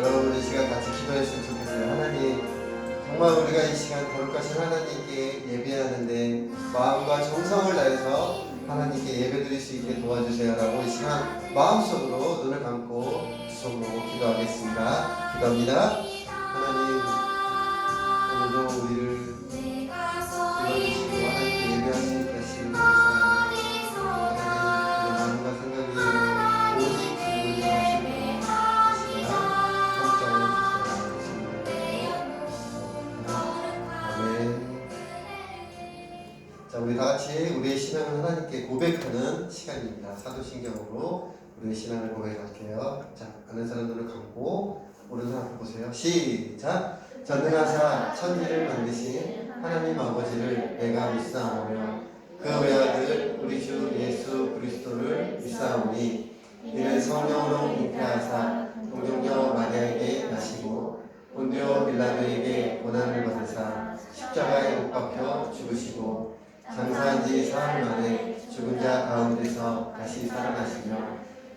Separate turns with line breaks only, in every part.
여러분 이 시간 같이 기도했으면 좋겠어요. 하나님, 정말 우리가 이 시간 거룩하신 하나님께 예배하는데 마음과 정성을 다해서 하나님께 예배드릴 수 있게 도와주세요라고 이 시간 마음속으로 눈을 감고 두 손으로 기도하겠습니다. 기도합니다. 하나님, 오늘도 우리를 불러주시고 하나님께 예배할 수 있게 하시는 감사합니다. 하나님, 마음과 생각이 오직 주님을 향하시고 자, 우리 다 같이 우리의 신앙을 하나님께 고백하는 시간입니다. 사도신경으로 우리의 신앙을 고백할게요. 자, 아는 사람 눈을 감고 모르는 사람 앞에 보세요. 시작! 전능하사 천지를 만드신 하나님 아버지를 내가 믿사오며 그 외아들 우리 주 예수 그리스도를 믿사오니 이는 성령으로 잉태하사 동정녀 마리아에게 나시고 본디오 빌라도에게 고난을 받으사 십자가에 못 박혀 죽으시고 장사한 지 사흘 만에 죽은 자 가운데서 다시 살아나시며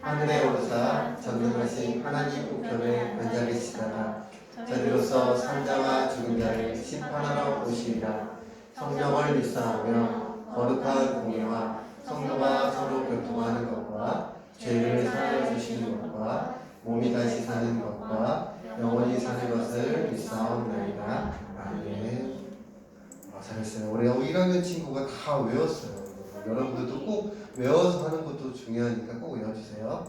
하늘에 오르사 전능하신 하나님 우편에 앉아 계시다가 저리로서 산자와 죽은 자를 심판하러 오시리라. 성령을 믿사오며 거룩한 공예와 성도가 서로 교통하는 것과 죄를 사하여 주시는 것과 몸이 다시 사는 것과 영원히 사는 것을 믿사옵나이다. 아멘. 잘했어요. 우리 1학년 친구가 다 외웠어요. 여러분들도 꼭 외워서 하는 것도 중요하니까 꼭 외워주세요.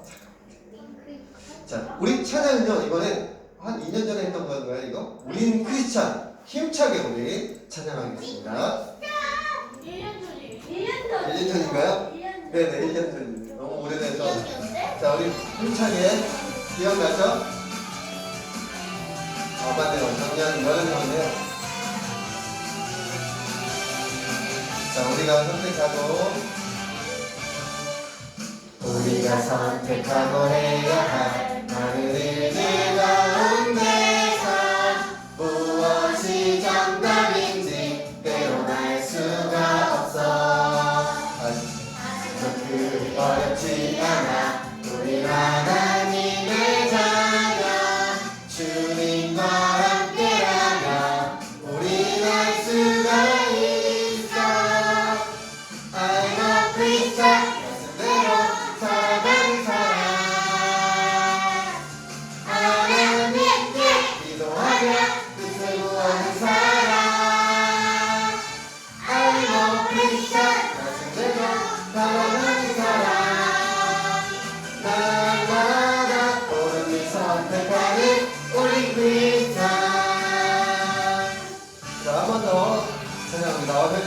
자, 우리 찬양은요, 이번에 한 2년 전에 했던 건가요, 이거? 우린 크리스찬. 힘차게 우리 찬양하겠습니다. 1년 전인가요? 네네, 1년 전이에요. 너무 오래돼서. 자, 우리 힘차게 기억나죠? 맞네요. 작년 여름이었네요. 자, 우리가 선택하고 해야 할 많은 일들 가운데서 무엇이 정답인지 때론 알 수가 없어. 그리 어렵지 않아. 우리 하나님의 자녀 주님과 함께라면 우린 알 수가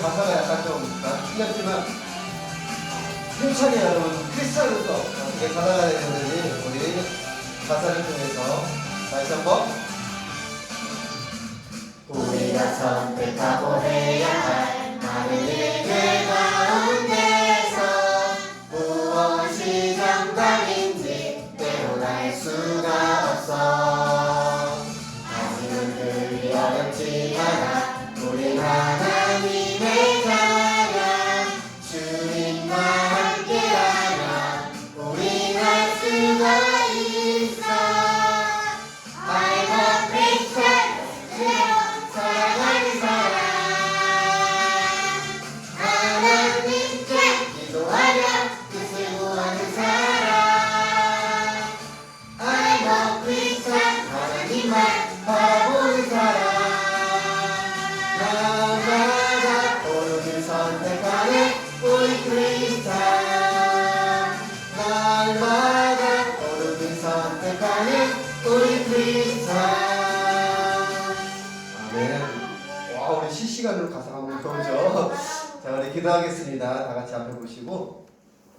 가사가 약간 좀 틀렸지만 힘차게 여러분 크리스찬으로서 어떻게 살아가야 되는지 우리 가사를 통해서 다시 한번 우리가 선택하고 해야 할 많은 일들 가운데서 무엇이 정답인지 때론 알 수가 없어. 아직은 그리 어렵지 않아. 우린 하나님의 자녀 주님과 함께하면 우린 알 수가 있어. I'm a Christian, 사랑하는 사람 하나님께 기도하며 뜻을 구하는 사람 I'm a Christian, 하나님만 바라보는 사람 날마다 오르길 선택하는 우리 크리스찬 날마다 오르길 선택하는 우리 크리스찬. 아멘. 와, 우리 실시간으로 가사가 한번 배우죠. 자, 우리 기도하겠습니다. 다 같이 앞에 보시고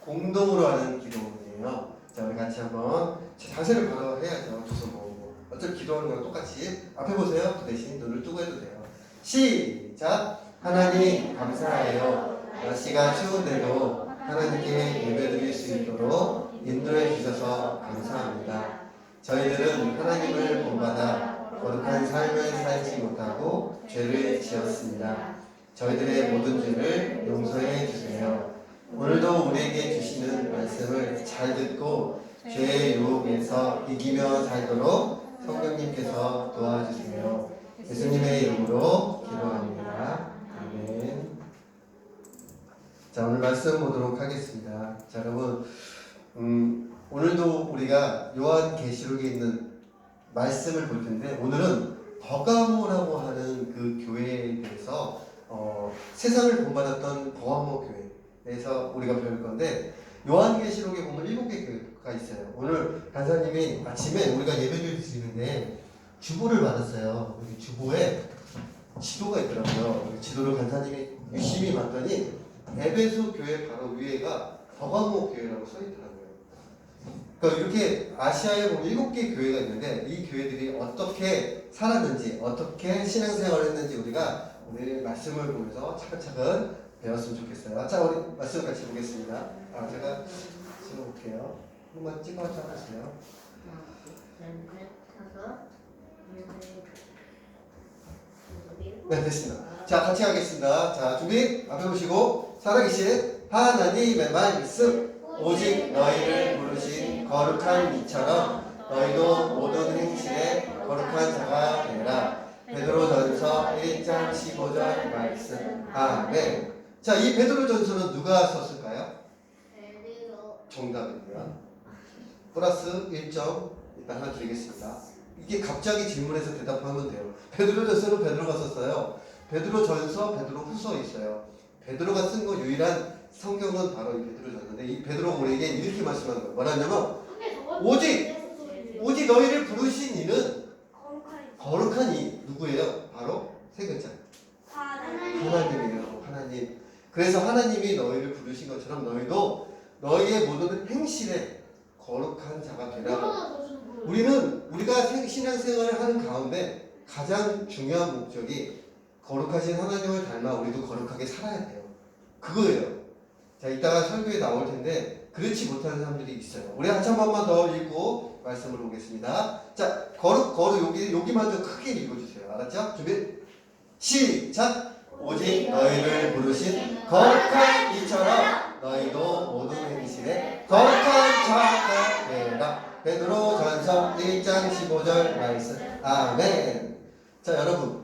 공동으로 하는 기도문이에요. 자, 우리 같이 한번 자세를 바로 해야죠. 두 손 모으고 어차피 기도하는 거랑 똑같이 앞에 보세요. 그 대신 눈을 뜨고 해도 돼요. 시작! 하나님 감사해요. 날씨가 추운데도 하나님께 예배드릴 수 있도록 인도해 주셔서 감사합니다. 저희들은 하나님을 본받아 거룩한 삶을 살지 못하고 죄를 지었습니다. 저희들의 모든 죄를 용서해 주세요. 오늘도 우리에게 주시는 말씀을 잘 듣고 죄의 유혹에서 이기며 살도록 성령님께서 도와주세요. 예수님의 이름으로 기도합니다. 아멘. 자, 오늘 말씀 보도록 하겠습니다. 자, 여러분, 오늘도 우리가 요한계시록에 있는 말씀을 볼 텐데, 오늘은 버가모라고 하는 그 교회에 대해서 세상을 본받았던 버가모 교회에서 우리가 배울 건데, 요한계시록에 보면 7개 교회가 있어요. 오늘 간사님이 아침에 우리가 예배를 드리는데 주보를 받았어요. 여기 주보에 지도가 있더라고요. 지도를 간사님이 유심히 봤더니 에베소 교회 바로 위에가 버가모 교회라고 써 있더라고요. 그러니까 이렇게 아시아에 보면 7개 교회가 있는데 이 교회들이 어떻게 살았는지, 어떻게 신앙생활을 했는지 우리가 오늘 말씀을 보면서 차근차근 배웠으면 좋겠어요. 자, 우리 말씀 같이 보겠습니다. 제가 찍어볼게요. 한번 찍어서 하세요. 네, 됐습니다. 자, 같이 하겠습니다. 자, 준비. 앞에 보시고 살아계신 하나님의 말씀, 오직 너희를 부르신 거룩한 이처럼 너희도 모든 행실에 거룩한 자가 되라. 베드로전서 1장 15절 말씀. 아멘. 자, 이 베드로전서는 누가 썼을까요? 정답입니다. 플러스 1점 일단 하나 드리겠습니다. 이게 갑자기 질문해서 대답하면 돼요. 베드로전서는 베드로가 썼어요. 베드로전서, 베드로후서 있어요. 베드로가 쓴 거 유일한 성경은 바로 이 베드로전서인데 이 베드로가 우리에게 이렇게 말씀하는 거예요. 뭐라냐면 오직 너희를 부르신 이는 거룩한 이 누구예요? 바로 세 글자. 하나님이에요. 하나님. 그래서 하나님이 너희를 부르신 것처럼 너희도 너희의 모든 행실에 거룩한 자가 되라. 우리가 신앙생활을 하는 가운데 가장 중요한 목적이 거룩하신 하나님을 닮아 우리도 거룩하게 살아야 돼요. 그거예요. 자, 이따가 설교에 나올 텐데 그렇지 못하는 사람들이 있어요. 우리 한 번만 더 읽고 말씀을 보겠습니다. 자, 거룩 여기만 좀 크게 읽어주세요. 알았죠? 준비. 시작. 오직 너희를 부르신 거룩한 이처럼 너희도 모든 행실에 거룩한 자가 되라. 베드로전서 1장 15절 말씀. 아멘. 자, 여러분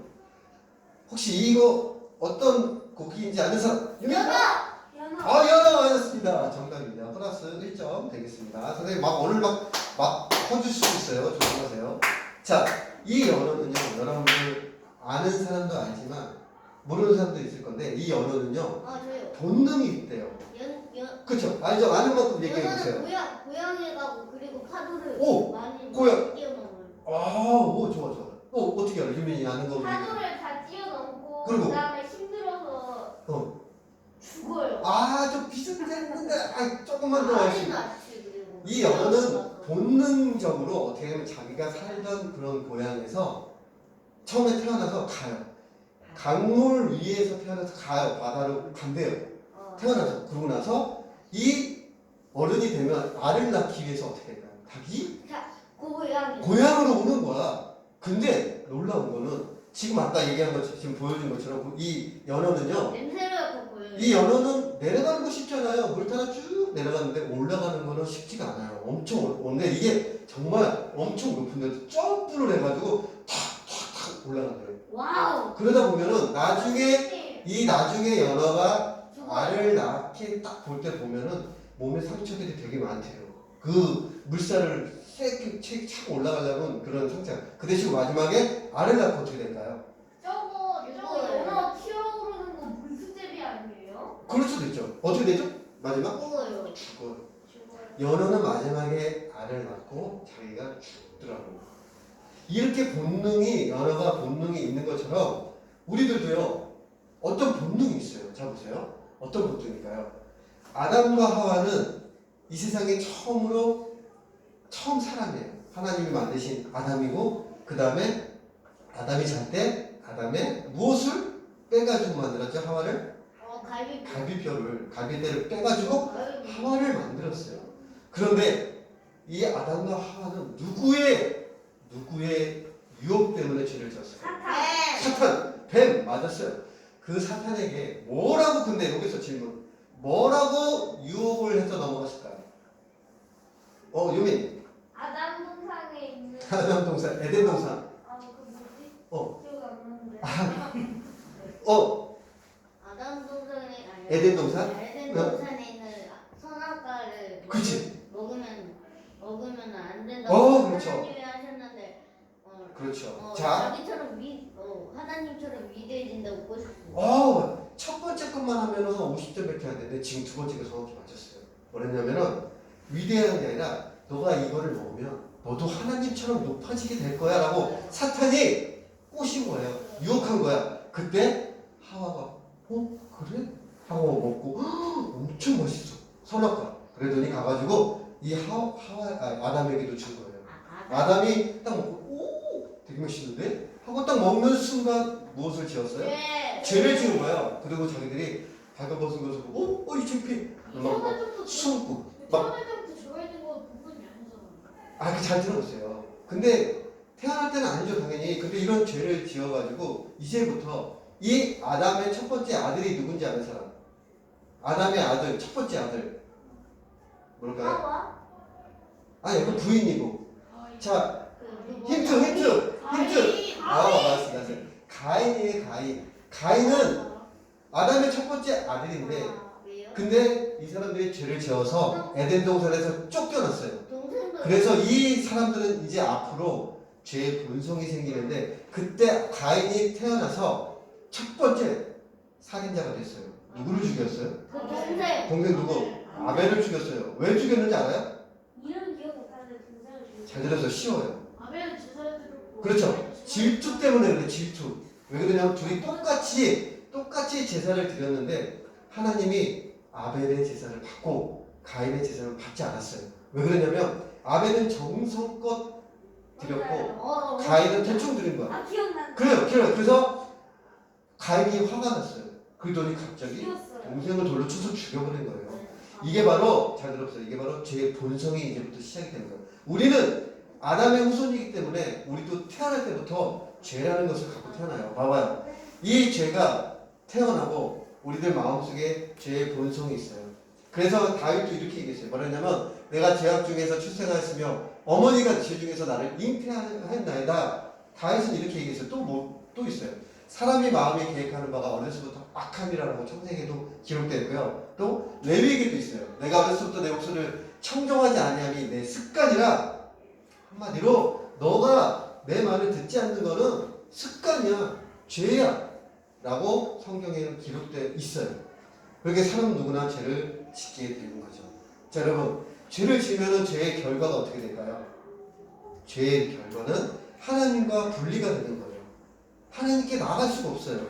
혹시 이거 어떤 곡인지 아는 사람? 연어 맞았습니다. 정답입니다. 플러스 1점 되겠습니다. 선생님 오늘 막 퍼줄 수 있어요. 조심하세요. 자, 이 연어는요, 여러분들 아는 사람도 알지만 모르는 사람도 있을 건데 이 연어는요 본능이 있대요. 그렇죠? 알죠? 아는 만큼 얘기해 보세요.
고양이 가고 그리고 파도를 많이 뛰어넘어요.
오, 좋아. 어떻게 알아? 유민이 아는 거.
파도를 다 뛰어넘고
그리고
그다음에 힘들어서 죽어요.
좀 비슷했는데 조금만 더 하시면. 이 연어는
연어는
본능적으로 어떻게 보면 자기가 살던 그런 고향에서 처음에 태어나서 가요. 강물 위에서 태어나서 가요. 바다로 간대요. 태어나서. 그러고 나서 이 어른이 되면 알을 낳기 위해서 어떻게 할까요? 닭이 고향으로 오는 거야. 근데 놀라운 거는 지금 아까 얘기한 것 지금 보여준 것처럼 이 연어는요.
냄새로 보여요.
이 연어는 내려가는 거 쉽잖아요. 물 타고 쭉 내려가는데 올라가는 거는 쉽지가 않아요. 엄청 근데 이게 정말 엄청 높은데 점프를 해가지고 탁탁탁 올라가더래요.
와우.
그러다 보면은 나중에 연어가 알을 낳게 딱 볼 때 보면은 몸에 상처들이 되게 많대요. 그 물살을 세게 착 올라가려면 그런 상처. 그 대신 마지막에 알을 낳고 어떻게 될까요?
저거 연어 튀어오르는 거 물수제비 아니에요?
그럴 수도 있죠. 어떻게 되죠? 마지막? 죽어요. 연어는 마지막에 알을 낳고 자기가 죽더라고요. 이렇게 연어가 본능이 있는 것처럼 우리들도요 어떤 본능이 있어요. 자 보세요. 어떤 본능일까요? 아담과 하와는 이 세상에 처음 사람이에요. 하나님이 만드신 아담이고 그 다음에 아담이 잘 때 아담의 무엇을 빼가지고 만들었죠? 하와를? 갈비뼈를 빼가지고 하와를 만들었어요. 그런데 이 아담과 하와는 누구의 유혹 때문에 죄를 졌어요? 사탄, 뱀 맞았어요. 그 사탄에게 뭐라고 근데 여기서 질문 뭐라고 유혹을 해서 넘어갔을까요? 유민
아담 동상에 있는
사람 동사, 에덴 동사.
그 뭐지?
어.
기억 안 나는데. 아담 동산에 아니.
에덴 동산?
에덴 동산에 있는 선악과를
그치.
먹으면 안 된다고
그렇죠.
하나님이 하셨는데.
그렇죠. 자.
자기처럼 하나님처럼 위대해진다고 꼬셨어.
첫 번째 것만 하면은 한 50점 몇 개 안 되는데 지금 두 번째가 정확히 맞췄어요. 뭐랬냐면은 위대한 게 아니라 너가 이거를 먹으면 너도 하나님처럼 높아지게 될 거야 라고 사탄이 꼬신 거예요. 유혹한 거야. 그때 하와가 그래? 하고 먹고 엄청 맛있어. 선악과. 그러더니 가가지고 이 아담에게도 준 거예요. 아담이 딱 먹고 되게 맛있는데? 하고 딱 먹는 순간 무엇을 지었어요? 죄를 지은 거예요. 그리고 자기들이 발가벗은 것을 보고 이 창피 막 숨고 막 잘 들어보세요. 근데 태어날 때는 아니죠 당연히. 근데 이런 죄를 지어가지고 이제부터 이 아담의 첫 번째 아들이 누군지 아는 사람? 아담의 아들 첫 번째 아들 뭘까요? 아니 그 부인이고. 자 힌트. 맞습니다. 가인이에요. 가인은 아담의 첫 번째 아들인데 근데 이 사람들이 죄를 지어서 에덴 동산에서 쫓겨났어요. 그래서 이 사람들은 이제 앞으로 죄의 본성이 생기는데 그때 가인이 태어나서 첫 번째 살인자가 됐어요. 누구를 죽였어요? 동생 누구? 아벨을 죽였어요. 왜 죽였는지 알아요?
이름 기억 못하는데 동생을 죽였어.
잘 들어서 쉬워요.
아벨은 주사를 들었고.
그렇죠. 질투 때문에 그래. 질투. 왜 그러냐면 둘이 똑같이 제사를 드렸는데 하나님이 아벨의 제사를 받고 가인의 제사를 받지 않았어요. 왜 그러냐면 아벨은 정성껏 드렸고 가인은 대충 드린 거야.
기억난다.
그래요. 그래서 가인이 화가 났어요. 그러더니 갑자기
죽였어요.
동생을 돌로 쳐서 죽여버린 거예요. 이게 바로 잘 들었어요. 이게 바로 죄의 본성이 이제부터 시작이 되는 거예요. 우리는 아담의 후손이기 때문에 우리도 태어날 때부터 죄라는 것을 갖고 태어나요. 봐봐요. 이 죄가 태어나고 우리들 마음속에 죄의 본성이 있어요. 그래서 다윗도 이렇게 얘기했어요. 뭐랬냐면 내가 죄악 중에서 출생하였으며 어머니가 죄 중에서 나를 잉태하였나이다. 다윗은 이렇게 얘기했어요. 또 있어요. 사람이 마음에 계획하는 바가 어려서부터 악함이라고 창세기에도 기록되어 있고요. 또 레위기에도 있어요. 내가 어려서부터 내 목소리를 청정하지 아니함이 내 습관이라. 한마디로 너가 내 말을 듣지 않는 거는 습관이야. 죄야. 라고 성경에는 기록되어 있어요. 그렇게 사람 누구나 죄를 짓게 되는 거죠. 자, 여러분, 죄를 지으면 죄의 결과가 어떻게 될까요? 죄의 결과는 하나님과 분리가 되는 거예요. 하나님께 나갈 수가 없어요.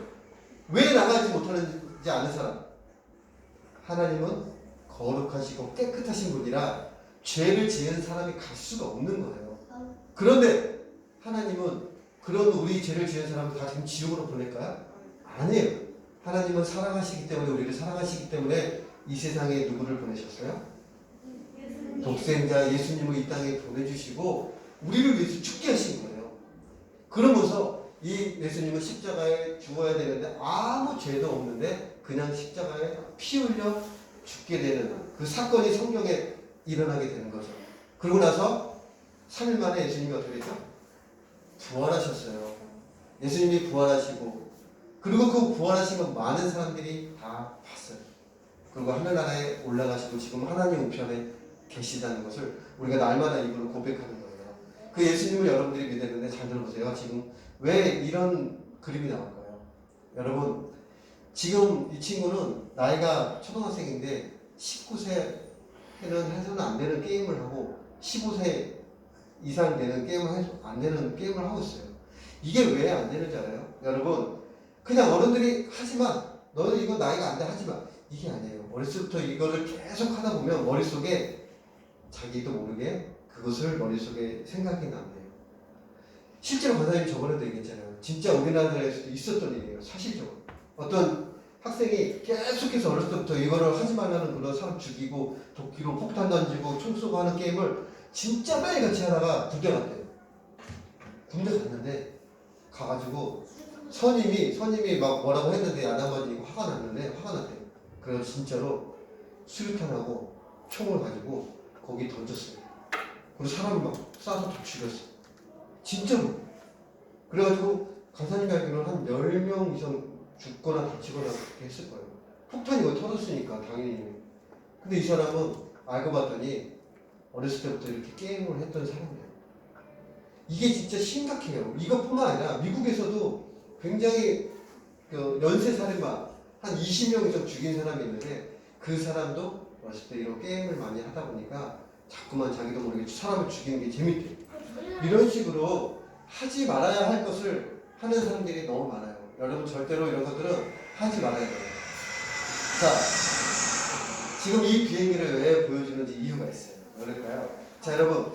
왜 나가지 못하는지 아는 사람? 하나님은 거룩하시고 깨끗하신 분이라 죄를 지은 사람이 갈 수가 없는 거예요. 그런데 하나님은 그런 우리 죄를 지은 사람을 다 지금 지옥으로 보낼까요? 아니에요. 하나님은 사랑하시기 때문에 우리를 사랑하시기 때문에 이 세상에 누구를 보내셨어요? 독생자 예수님을 이 땅에 보내주시고 우리를 위해서 죽게 하신 거예요. 그러면서 이 예수님은 십자가에 죽어야 되는데 아무 죄도 없는데 그냥 십자가에 피 흘려 죽게 되는 그 사건이 성경에 일어나게 되는 거죠. 그러고 나서 3일 만에 예수님이 어떻게 됐죠? 부활하셨어요. 예수님이 부활하시고 그리고 그 부활하신 건 많은 사람들이 다 봤어요. 그리고 하늘나라에 올라가시고 지금 하나님 우편에 계시다는 것을 우리가 날마다 입으로 고백하는 거예요. 그 예수님을 여러분들이 믿었는데 잘 들어보세요. 지금 왜 이런 그림이 나올까요? 여러분 지금 이 친구는 나이가 초등학생인데 19세는 해서는 안 되는 게임을 하고 15세 이상 되는 게임을 해서 안 되는 게임을 하고 있어요. 이게 왜 안 되는지 알아요? 여러분 그냥 어른들이 하지마 너는 이거 나이가 안 돼 하지마 이게 아니에요. 어렸을 때부터 이거를 계속 하다 보면 머릿속에 자기도 모르게 그것을 머릿속에 생각이 남네요. 실제로 권사님이 저번에도 얘기했잖아요. 진짜 우리나라에서도 있었던 일이에요. 사실적으로 어떤 학생이 계속해서 어렸을 때부터 이거를 하지 말라는 그런 사람 죽이고 도끼로 폭탄 던지고 총 쏘고 하는 게임을 진짜 매일같이 하다가 군대 갔대요. 군대 갔는데 가가지고 선임이 막 뭐라고 했는데 안 한마디 화가 났대요. 그래서 진짜로 수류탄하고 총을 가지고 거기 던졌어요. 그리고 사람을 막 쏴서 다 죽였어요. 진짜로. 그래가지고 간사님이 알기로는 한 10명 이상 죽거나 다치거나 그렇게 했을 거예요. 폭탄이 거의 터졌으니까 당연히. 근데 이 사람은 알고 봤더니 어렸을 때부터 이렇게 게임을 했던 사람이에요. 이게 진짜 심각해요. 이것뿐만 아니라 미국에서도 굉장히 그 연쇄 살인마 한 20명 이상 죽인 사람이 있는데 그 사람도 어렸을 때 이런 게임을 많이 하다 보니까 자꾸만 자기도 모르게 사람을 죽이는 게 재밌대요. 이런 식으로 하지 말아야 할 것을 하는 사람들이 너무 많아요. 여러분 절대로 이런 것들은 하지 말아야 돼요. 자, 지금 이 비행기를 왜 보여주는지 이유가 있어요. 왜일까요? 자, 여러분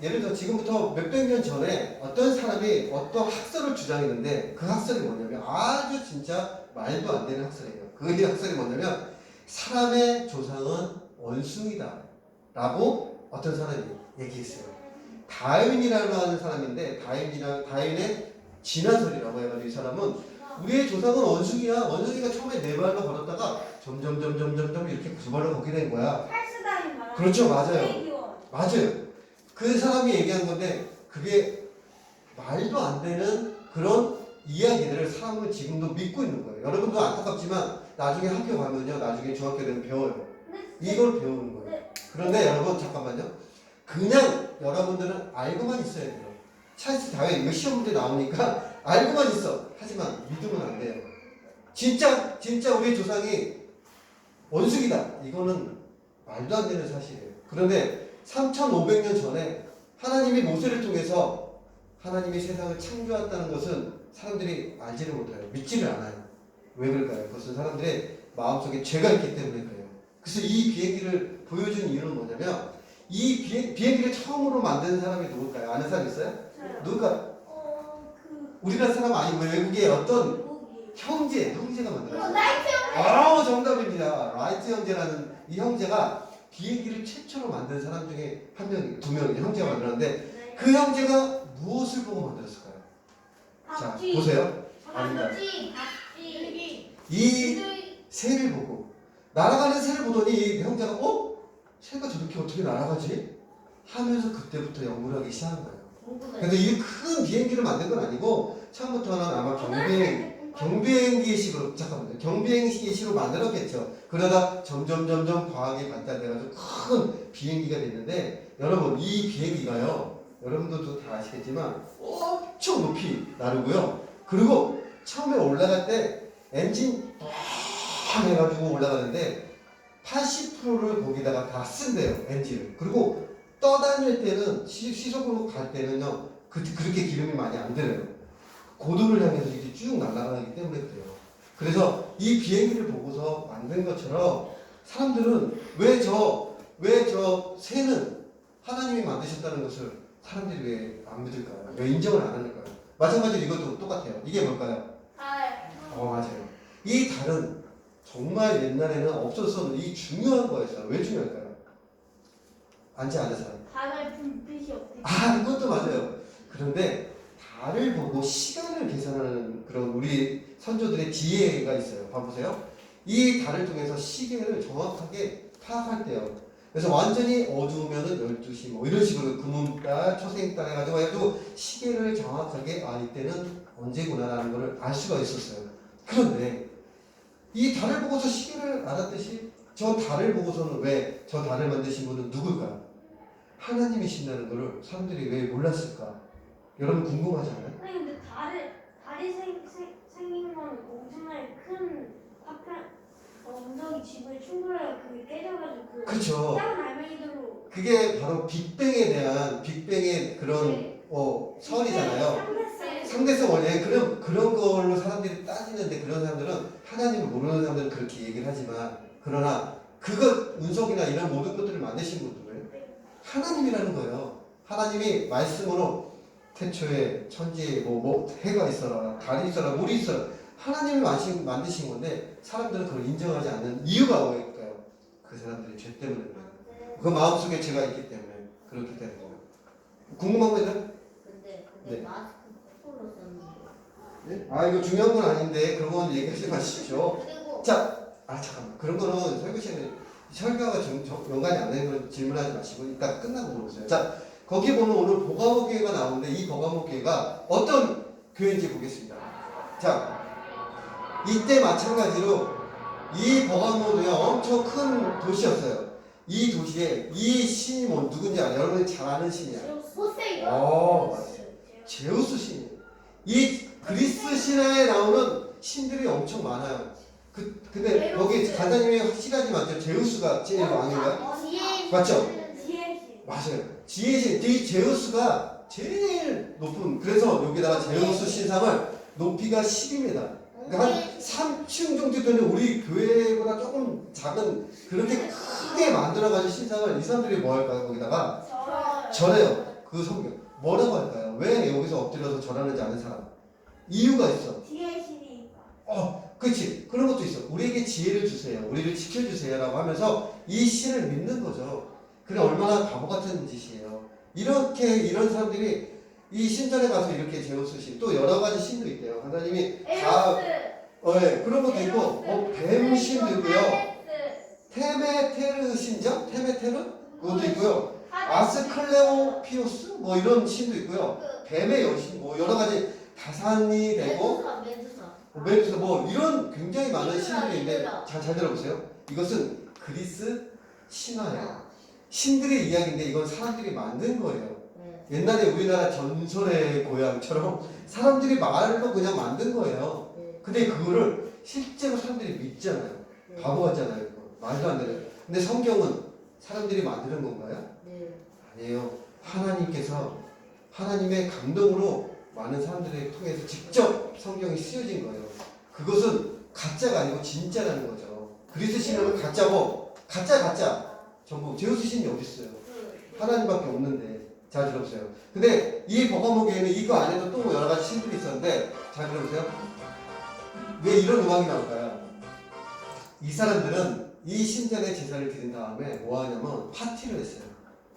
예를 들어 지금부터 몇백 년 전에 어떤 사람이 어떤 학설을 주장했는데 그 학설이 뭐냐면 아주 진짜 말도 안 되는 학설이에요. 그 학설이 뭐냐면 사람의 조상은 원숭이다 라고 어떤 사람이 얘기했어요. 다윈이라고 하는 사람인데 다윈의 진화설이라고 해가지고 이 사람은 우리의 조상은 원숭이야. 원숭이가 처음에 네 발로 걸었다가 점점 이렇게 두 발로 걷게 된 거야.
찰스다인 말하는
그렇죠, 맞아요. 그 사람이 얘기한 건데 그게 말도 안 되는 그런 이야기들을 사람은 지금도 믿고 있는 거예요. 여러분도 안타깝지만 나중에 학교 가면요, 나중에 중학교 되면 배워요. 이걸 배우는 거예요. 그런데 여러분 잠깐만요. 그냥 여러분들은 알고만 있어야 돼요. 찰스 다윈 이거 시험 문제 나오니까 알고만 있어. 하지만 믿으면 안 돼요. 진짜 우리 조상이 원숭이다. 이거는 말도 안 되는 사실이에요. 그런데 3,500년 전에 하나님이 모세를 통해서 하나님이 세상을 창조했다는 것은 사람들이 알지를 못해요. 믿지를 않아요. 왜 그럴까요? 그것은 사람들의 마음속에 죄가 있기 때문에 그래요. 그래서 이 비행기를 보여준 이유는 뭐냐면 이 비행기를 처음으로 만든 사람이 누굴까요? 아는 사람 있어요? 누굴까요? 우리나라 사람 아니고 외국의 어떤 형제가 만들었어요. 정답입니다. 라이트 형제라는 이 형제가 비행기를 최초로 만든 사람 중에 두 명이 형제가 만들었는데 그 형제가 무엇을 보고 만들었을까요? 자, 보세요. 아닙니다. 이 새를 보고 날아가는 새를 보더니 이 형제가 새가 저렇게 어떻게 날아가지? 하면서 그때부터 연구를 하기 시작한 거예요. 근데 이 큰 비행기를 만든 건 아니고 처음부터는 아마 경비행기식으로 경비행기식으로 만들었겠죠. 그러다 점점 과학이 발달돼가지고 큰 비행기가 됐는데 여러분 이 비행기가요. 여러분들도 다 아시겠지만 엄청 높이 나르고요. 그리고 처음에 올라갈 때 엔진 팍 해가지고 올라가는데 80%를 거기다가 다 쓴대요. 엔진을. 그리고 떠다닐 때는 시속으로 갈 때는요. 그렇게 기름이 많이 안 들어요. 고도를 향해서 이렇게 쭉 날아가기 때문에 그래요. 그래서 이 비행기를 보고서 만든 것처럼 사람들은 왜 저 새는 하나님이 만드셨다는 것을 사람들이 왜 안 믿을까요? 왜 인정을 안 할까요? 마찬가지로 이것도 똑같아요. 이게 뭘까요? 맞아요. 이 달은 정말 옛날에는 없었어도 이 중요한 거였어요. 왜 중요할까요? 안지 않으세요?
달을 불빛이 없대.
그것도 맞아요. 그런데 달을 보고 시간을 계산하는 그런 우리 선조들의 지혜가 있어요. 봐보세요. 이 달을 통해서 시계를 정확하게 파악할 때요. 그래서 완전히 어두우면은 12시 뭐 이런 식으로 금음달, 초생달 해가지고 시계를 정확하게 이때는 언제구나라는 걸 알 수가 있었어요. 그런데 이 달을 보고서 시계를 알았듯이 저 달을 보고서는 왜 저 달을 만드신 분은 누굴까요? 하나님이신다는 것을 사람들이 왜 몰랐을까? 여러분 궁금하지 않아요?
아니 근데 달이 생긴 건 엄청나게 큰 운석이 지구에 충돌해서 그게 깨져가지고
그렇죠.
작은 알맹이들로
그게 바로 빅뱅의 그런 설이잖아요. 상대성 원리 그런 걸로 사람들이 따지는데 그런 사람들은 하나님을 모르는 사람들은 그렇게 얘기를 하지만 그러나 운석이나 이런 모든 것들을 만드신 분들은 하나님이라는 거예요. 하나님이 말씀으로 태초에 천지에 해가 있어라, 달이 있어라, 물이 있어라. 하나님이 만드신 건데 사람들은 그걸 인정하지 않는 이유가 뭘까요? 그 사람들의 죄 때문에 그래요. 그 마음속에 죄가 있기 때문에 그렇게 되는 거예요. 궁금한 거 있나요?
근데 마스크 거꾸로 썼는데.
네? 이거 중요한 건 아닌데 그런 건 얘기하지 마십시오.
그리고
잠깐만. 그런 거는 설교 시간에 설교가 연관이 안 되는 건 질문하지 마시고 이따 끝나고 물어보세요. 자, 거기 보면 오늘 버가모 교회가 나오는데 이 버가모 교회가 어떤 교회인지 보겠습니다. 자, 이때 마찬가지로 이 버가모도요 엄청 큰 도시였어요. 이 도시에 이 신이 뭐 누군지 알아요? 여러분이 잘 아는 신이야.
포세이돈.
제우스 신이에요. 이 그리스 신화에 나오는 신들이 엄청 많아요. 근데 거기 간단히 확실하지만 제우스가 제일 왕인가요? 맞죠?
지혜씨.
맞아요. 지혜신, 이 제우스가 제일 높은, 그래서 여기다가 제우스 신상을 높이가 12m. 그러니까 한 3층 정도 되는 우리 교회보다 조금 작은 그렇게 크게 만들어가지고 신상을 이 사람들이 뭐 할까요? 거기다가 절해요. 그 성경. 뭐라고 할까요? 왜 여기서 엎드려서 절하는지 아는 사람? 이유가 있어.
지혜신이니까.
그렇지. 그런 것도 있어. 우리에게 지혜를 주세요. 우리를 지켜주세요라고 하면서 이 신을 믿는 거죠. 그게 얼마나 바보 같은 짓이에요. 이렇게 이런 사람들이 이 신전에 가서 이렇게 제우스 신, 또 여러 가지 신도 있대요. 하나님이 다 네, 그런 것도 있고, 뱀 신도 있고요. 테메테르 신전, 테메테르 그것도 있고요. 아스클레오피오스 뭐 이런 신도 있고요. 뱀의 여신 뭐 여러 가지 다산이 되고. 메두사 뭐 이런 굉장히 많은 신들이 있는데 잘 들어보세요. 이것은 그리스 신화예요. 신들의 이야기인데 이건 사람들이 만든 거예요. 옛날에 우리나라 전설의 고향처럼 사람들이 말로 그냥 만든 거예요. 근데 그거를 실제로 사람들이 믿잖아요. 바보 같잖아요. 그거. 말도 안 되는. 근데 성경은 사람들이 만드는 건가요? 아니에요. 하나님께서 하나님의 감동으로 많은 사람들을 통해서 직접 성경이 쓰여진 거예요. 그것은 가짜가 아니고 진짜라는 거죠. 그리스 신화는 가짜고 가짜 전부 제우스 신이 어디 있어요? 하나님밖에 없는데. 잘 들어보세요. 근데 이 버가모 교회는 이거 안에도 또 여러 가지 신들이 있었는데 잘 들어보세요. 왜 이런 음악이 나올까요? 이 사람들은 이 신전에 제사를 드린 다음에 뭐 하냐면 파티를 했어요.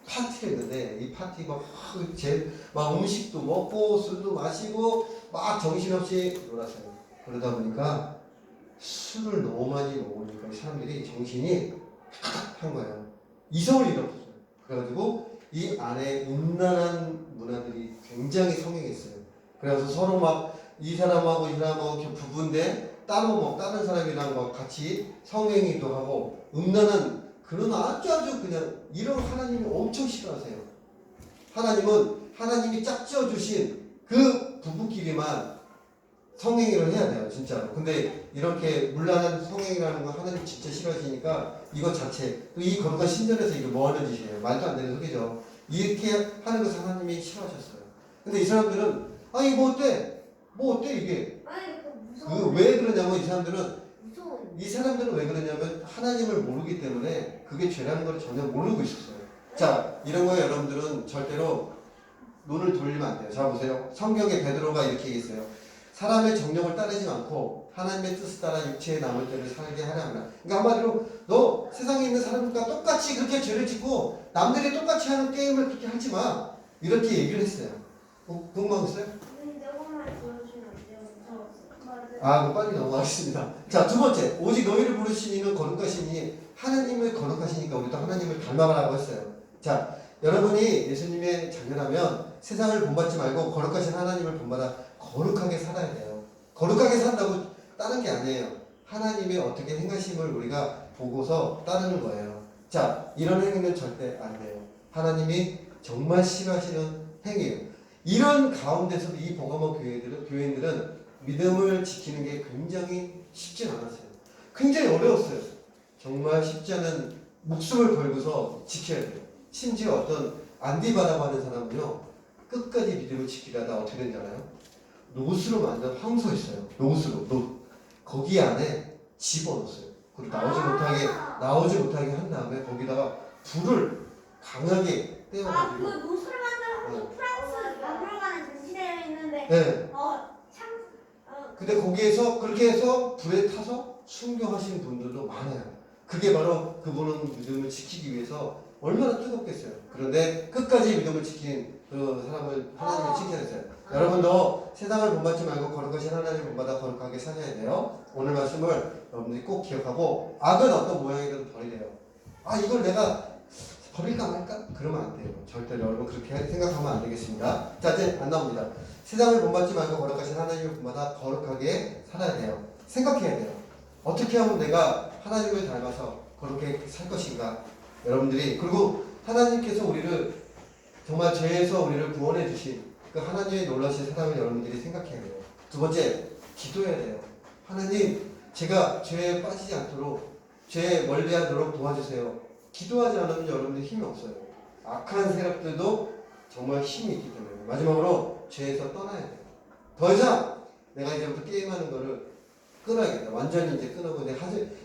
파티를 했는데 이 파티 막 음식도 먹고 술도 마시고 막 정신없이 놀았어요. 그러다 보니까 술을 너무 많이 먹으니까 이 사람들이 정신이 한 거예요. 이성을 잃었어요. 그래가지고 이 안에 음란한 문화들이 굉장히 성행했어요. 그래서 서로 막 이 사람하고 이 사람하고 부부인데 따로 뭐 다른 사람이랑 막 같이 성행위도 하고 음란한 그런 아주 그냥 이런 하나님이 엄청 싫어하세요. 하나님은 하나님이 짝지어 주신 그 부부끼리만 성행위를 해야 돼요, 진짜로. 근데 이렇게 문란한 성행위라는 거 하나님 진짜 싫어하시니까 이거 자체 또 이 거룩한 신전에서 이게 뭐 하는 짓이에요? 말도 안 되는 소리죠. 이렇게 하는 것을 하나님이 싫어하셨어요. 근데 이 사람들은 아니 뭐 어때 이게? 왜 그러냐면 이 사람들은 왜 그러냐면 하나님을 모르기 때문에 그게 죄라는 걸 전혀 모르고 있었어요. 자, 이런 거에 여러분들은 절대로 눈을 돌리면 안 돼요. 자, 보세요. 성경에 베드로가 이렇게 얘기했어요. 사람의 정령을 따르지 않고 하나님의 뜻을 따라 육체의 남을 때를 살게 하려 하나. 그러니까 한마디로 너 세상에 있는 사람들과 똑같이 그렇게 죄를 짓고 남들이 똑같이 하는 게임을 그렇게 하지 마. 이렇게 얘기를 했어요. 궁금하겠어요? 그럼 빨리 넘어가겠습니다. 자, 두 번째. 오직 너희를 부르신 이는 거룩하시니 하나님을 거룩하시니까 우리도 하나님을 닮아가라고 했어요. 자, 여러분이 예수님의 자녀라면 세상을 본받지 말고 거룩하신 하나님을 본받아 거룩하게 살아야 돼요. 거룩하게 산다고 다른 게 아니에요. 하나님의 어떻게 행하심을 우리가 보고서 따르는 거예요. 자, 이런 행위는 절대 안 돼요. 하나님이 정말 싫어하시는 행위예요. 이런 가운데서도 이 버가모 교회인들은 믿음을 지키는 게 굉장히 쉽지 않았어요. 굉장히 어려웠어요. 정말 쉽지 않은 목숨을 걸고서 지켜야 돼요. 심지어 어떤 안디바라고 하는 사람은요, 끝까지 믿음을 지키다가 어떻게 된지 알아요? 노스로 만든 황소였어요. 노. 거기 안에 집어넣었어요. 그리고 나오지 못하게 한 다음에 거기다가 불을 강하게 떼어가지고.
그 노스를 만드는 프랑스 박물관에 전시되어 있는데.
네. 근데 거기에서 그렇게 해서 불에 타서 순교하신 분들도 많아요. 그게 바로 그분은 믿음을 지키기 위해서 얼마나 뜨겁겠어요. 그런데 끝까지 믿음을 지킨 그 사람을 하나님이 칭찬했어요. 여러분도 세상을 본받지 말고 거룩하신 하나님을 본받아 거룩하게 살아야 돼요. 오늘 말씀을 여러분들이 꼭 기억하고 악은 어떤 모양이라도 버리래요. 이걸 내가 버릴까 말까? 그러면 안 돼요. 절대로 여러분 그렇게 생각하면 안 되겠습니다. 자, 이제 안 나옵니다. 세상을 본받지 말고 거룩하신 하나님을 본받아 거룩하게 살아야 돼요. 생각해야 돼요. 어떻게 하면 내가 하나님을 닮아서 거룩하게 살 것인가? 여러분들이, 그리고 하나님께서 우리를 정말 죄에서 우리를 구원해 주신 그 하나님의 놀라신 사랑을 여러분들이 생각해야 돼요. 두 번째, 기도해야 돼요. 하나님, 제가 죄에 빠지지 않도록, 죄에 멀리하도록 도와주세요. 기도하지 않으면 여러분들 힘이 없어요. 악한 세력들도 정말 힘이 있기 때문에. 마지막으로 죄에서 떠나야 돼요. 더 이상 내가 이제부터 게임하는 거를 끊어야겠다. 완전히 이제 끊고 이제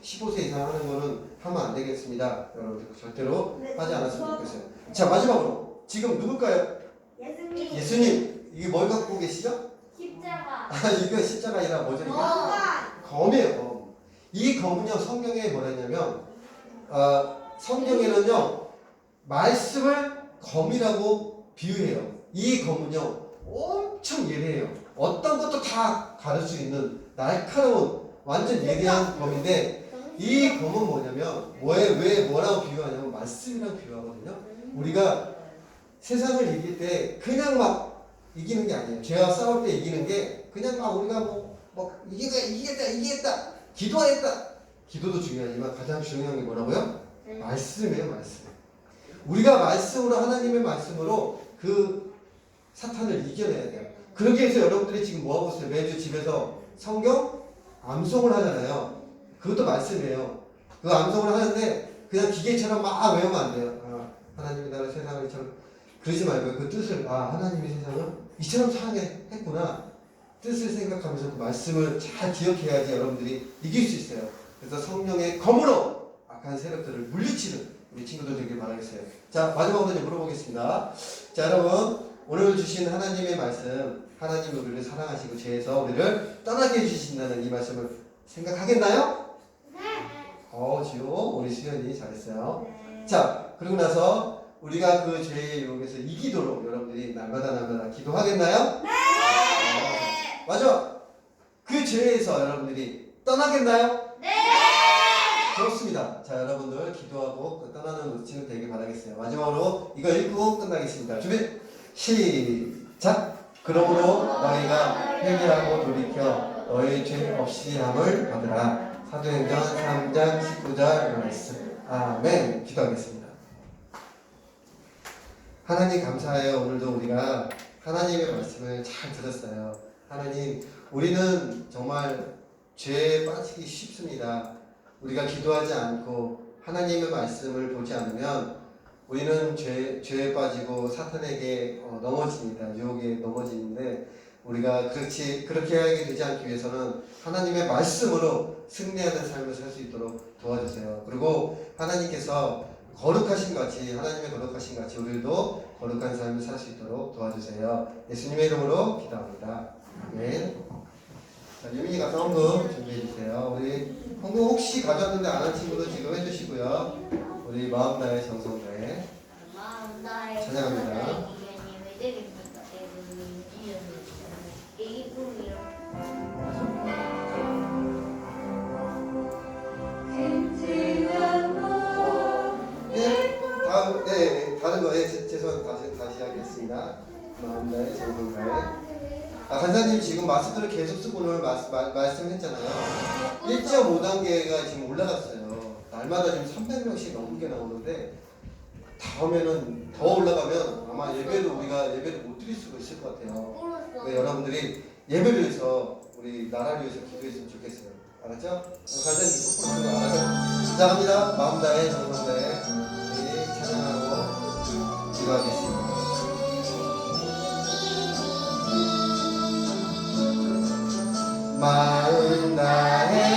15세 이상 하는 거는 하면 안 되겠습니다. 여러분들 절대로 하지 않았으면 좋겠어요. 자, 마지막으로 지금 누굴까요?
예수님.
예수님. 이게 뭘 갖고 계시죠?
십자가.
이거 십자가 아니라 뭐죠? 이게? 검이에요. 검. 이 검은요, 성경에 뭐라냐면 성경에는요 말씀을 검이라고 비유해요. 이 검은요 엄청 예리해요. 어떤 것도 다 가를 수 있는 날카로운 완전 예리한 검인데, 이 검은 뭐냐면 뭐라고 비유하냐면 말씀이라고 비유하거든요. 우리가 세상을 이길 때 그냥 막 이기는 게 아니에요. 죄와 싸울 때 이기는 게 그냥 막 우리가 뭐 이기겠다 기도하겠다. 기도도 중요하지만 가장 중요한 게 뭐라고요? 말씀이에요. 말씀. 우리가 말씀으로, 하나님의 말씀으로 그 사탄을 이겨내야 돼요. 그러기 위해서 여러분들이 지금 뭐 하고 있어요? 매주 집에서 성경 암송을 하잖아요. 그것도 말씀이에요. 그 암송을 하는데 그냥 기계처럼 막 외우면 안 돼요. 하나님이 나를 세상을 이처럼, 그러지 말고요. 그 뜻을, 하나님이 세상을 이처럼 사랑했구나. 뜻을 생각하면서 그 말씀을 잘 기억해야지 여러분들이 이길 수 있어요. 그래서 성령의 검으로 악한 세력들을 물리치는 우리 친구들 되길 바라겠어요. 자, 마지막으로 이제 물어보겠습니다. 자, 여러분, 오늘 주신 하나님의 말씀, 하나님이 우리를 사랑하시고 죄에서 우리를 떠나게 해주신다는 이 말씀을 생각하겠나요?
네.
지호, 우리 수연이 잘했어요. 자, 그리고 나서 우리가 그 죄의 유혹에서 이기도록 여러분들이 날마다 기도하겠나요? 네. 맞아. 그 죄에서 여러분들이 떠나겠나요?
네.
좋습니다. 자, 여러분들 기도하고 떠나는 루틴을 되길 바라겠어요. 마지막으로 이거 읽고 끝나겠습니다. 준비, 시작. 그러므로 너희가 회개하고 돌이켜 너희 죄 없이 함을 받으라. 사도행전 3장 19절 말씀. 아멘. 기도하겠습니다. 하나님 감사해요. 오늘도 우리가 하나님의 말씀을 잘 들었어요. 하나님, 우리는 정말 죄에 빠지기 쉽습니다. 우리가 기도하지 않고 하나님의 말씀을 보지 않으면 우리는 죄에 빠지고 사탄에게 넘어집니다. 유혹에 넘어지는데, 우리가 그렇게 하게 되지 않기 위해서는 하나님의 말씀으로 승리하는 삶을 살 수 있도록 도와주세요. 그리고 하나님께서 거룩하신 같이, 하나님의 거룩하신 같이 우리도 거룩한 삶을 살 수 있도록 도와주세요. 예수님의 이름으로 기도합니다. 아멘. 자, 유민이 가서 헌금 준비해 주세요. 우리 헌금 혹시 가져왔는데 안 한 친구도 지금 해주시고요. 우리 마음 다해 정성 다해 찬양합니다. 다른 거에 죄송합니다. 다시 하겠습니다. 마음 다해 정성 다해. 간사님 지금 마스크를 계속 쓰고 오늘 말씀했잖아요. 1.5단계가 지금 올라갔어요. 날마다 지금 300명씩 넘게 나오는데 다음에는 더 올라가면 아마 우리가 예배를 못 드릴 수가 있을 것 같아요. 그러니까 여러분들이 예배를 위해서, 우리 나라를 위해서 기도했으면 좋겠어요. 알았죠? 간사님 똑바로 알아서 시작합니다. 마음 다해 정성 다해 우리 찬양하고 기도하겠습니다. 마음 다해